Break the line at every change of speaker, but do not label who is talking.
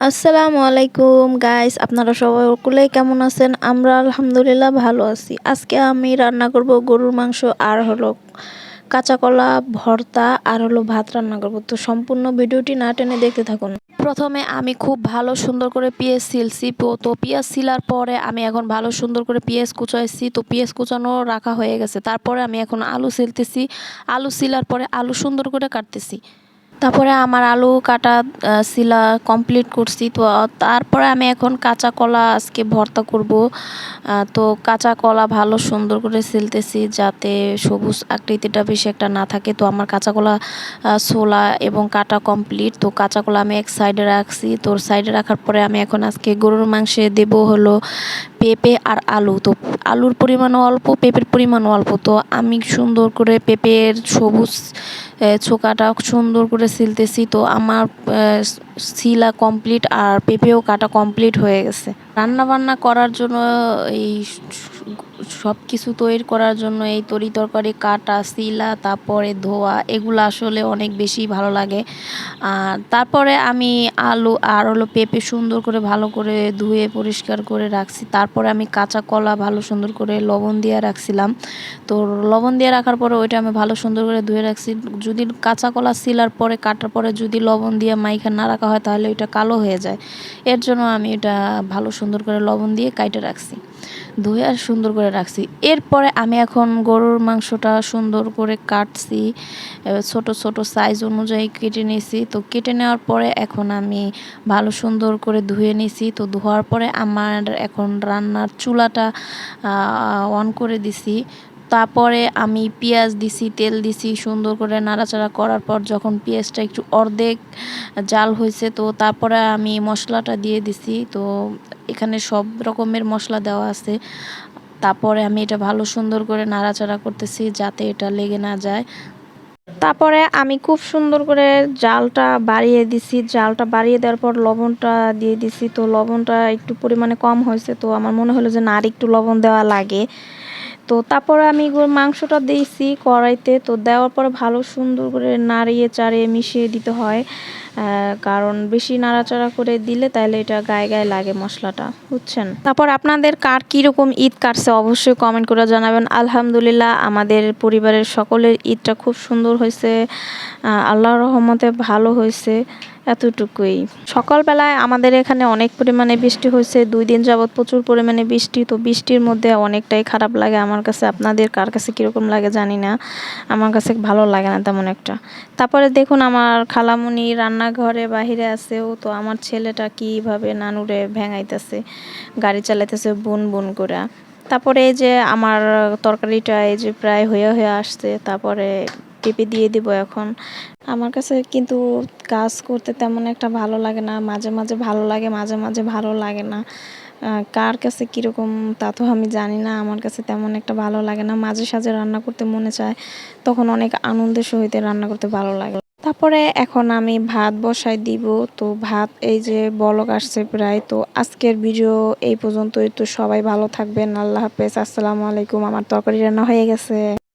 আসসালামু আলাইকুম গাইস, আপনারা সকলে কেমন আছেন? আমরা আলহামদুলিল্লাহ ভালো আছি। আজকে আমি রান্না করব গরুর মাংস আর হলো কাঁচা কলা ভর্তা আর হলো ভাত রান্না করব। তো সম্পূর্ণ ভিডিওটি না টেনে দেখতে থাকুন। প্রথমে আমি খুব ভালো সুন্দর করে পেঁয়াজ ছিলছি। তো পেঁয়াজ ছিলার পরে আমি এখন ভালো সুন্দর করে পেঁয়াজ কুচাইছি। তো পেঁয়াজ কুচানো রাখা হয়ে গেছে। তারপরে আমি এখন আলু ছিলতেছি। আলু ছিলার পরে আলু সুন্দর করে কাটতেছি। তারপরে আমার আলু কাটা ছিলা কমপ্লিট করছি। তো তারপরে আমি এখন কাঁচা কলা আজকে ভর্তা করব। তো কাঁচা কলা ভালো সুন্দর করে ছিলতেছি যাতে সবুজ আকৃতিটা বেশি একটা না থাকে। তো আমার কাঁচা কলা ছোলা এবং কাটা কমপ্লিট। তো কাঁচা কলা আমি এক সাইডে রাখছি। তোর সাইডে রাখার পরে আমি এখন আজকে গরুর মাংসে দেব হলো পেঁপে আর আলু। তো আলুর পরিমাণও অল্প, পেঁপের পরিমাণও অল্প। তো আমি সুন্দর করে পেঁপের সবুজ ছোকাটা সুন্দর করে ছিলতেছি। তো আমার ছিলা কমপ্লিট আর পেঁপেও কাটা কমপ্লিট হয়ে গেছে। রান্না বান্না করার জন্য এই সব কিছু তৈরি করার জন্য এই তরকারি কাটা ছিলা তারপরে ধোয়া এগুলো আসলে অনেক বেশি ভালো লাগে। তারপরে আমি আলু আর হলো পেঁপে সুন্দর করে ভালো করে ধুয়ে পরিষ্কার করে রাখছি। তারপরে আমি কাঁচা কলা ভালো সুন্দর করে লবণ দিয়ে রাখছিলাম। তো লবণ দিয়ে রাখার পরে ওইটা আমি ভালো সুন্দর করে ধুয়ে রাখছি। যদি কাঁচা কলা ছিলার পরে কাটার পরে যদি লবণ দিয়ে মাইখা না রাখা হয় তাহলে ওইটা কালো হয়ে যায়। এর জন্য আমি এটা ভালো সুন্দর করে লবণ দিয়ে কাইটে রাখছি, ধুয়ে আর সুন্দর করে রাখছি। এরপরে আমি এখন গরুর মাংসটা সুন্দর করে কাটছি, ছোট ছোট সাইজ অনুযায়ী কেটে নিয়েছি। তো কেটে নেওয়ার পরে এখন আমি ভালো সুন্দর করে ধুয়ে নিয়েছি। তো ধোয়ার পরে আমার এখন রান্নার চুলাটা অন করে দিছি। তারপরে আমি পেঁয়াজ দিছি, তেল দিছি, সুন্দর করে নাড়াচাড়া করার পর যখন পেঁয়াজটা একটু অর্ধেক জাল হয়েছে তো তারপরে আমি মশলাটা দিয়ে দিছি। তো এখানে সব রকমের মশলা দেওয়া আছে। তারপরে আমি এটা ভালো সুন্দর করে নাড়াচাড়া করতেছি যাতে এটা লেগে না যায়। তারপরে আমি খুব সুন্দর করে জালটা বাড়িয়ে দিছি। জালটা বাড়িয়ে দেওয়ার পর লবণটা দিয়ে দিছি। তো লবণটা একটু পরিমাণে কম হয়েছে। তো আমার মনে হলো যে না আর একটু লবণ দেওয়া লাগে। তো তারপরে আমি মাংসটা দিয়েছি কড়াইতে। তো দেওয়ার পরে ভালো সুন্দর করে নাড়িয়ে চাড়িয়ে মিশিয়ে দিতে হয়, কারণ বেশি নাড়াচাড়া করে দিলে তাহলে এটা গায়ে গায়ে লাগে মশলাটা, বুঝছেন? তারপর আপনাদের কার কীরকম ঈদ কাটছে অবশ্যই কমেন্ট করে জানাবেন। আলহামদুলিল্লাহ আমাদের পরিবারের সকলের ঈদটা খুব সুন্দর হয়েছে, আল্লাহর রহমতে ভালো হয়েছে। এতটুকুই। সকালবেলায় আমাদের এখানে অনেক পরিমাণে বৃষ্টি হয়েছে, 2 দিন যাবৎ প্রচুর পরিমাণে বৃষ্টি। তো বৃষ্টির মধ্যে অনেকটাই খারাপ লাগে আমার কাছে। আপনাদের কার কাছে কীরকম লাগে জানি না, আমার কাছে ভালো লাগে না তেমন একটা। তারপরে দেখুন আমার খালামুনি রান্নাঘরে বাহিরে আছে। ও তো আমার ছেলেটা কীভাবে নানুরে ভেঙাইতেছে, গাড়ি চালাইতেছে বুন বুন করে। তারপরে এই যে আমার তরকারিটা এই যে প্রায় হয়ে হয়ে আসছে। তারপরে পেঁপে দিয়ে দিব এখন। আমার কাছে কিন্তু কাজ করতে তেমন একটা ভালো লাগে না, মাঝে মাঝে ভালো লাগে, মাঝে মাঝে ভালো লাগে না। কার কাছে কীরকম তা তো আমি জানি না, আমার কাছে তেমন একটা ভালো লাগে না। মাঝে সাঝে রান্না করতে মনে চায়, তখন অনেক আনন্দের সহিত রান্না করতে ভালো লাগে। তারপরে এখন আমি ভাত বসাই দিব। তো ভাত এই যে বলক আসছে প্রায়। তো আজকের ভিডিও এই পর্যন্তই। তো সবাই ভালো থাকবেন, আল্লাহ হাফেজ, আসসালামু আলাইকুম। আমার তরকারি রান্না হয়ে গেছে।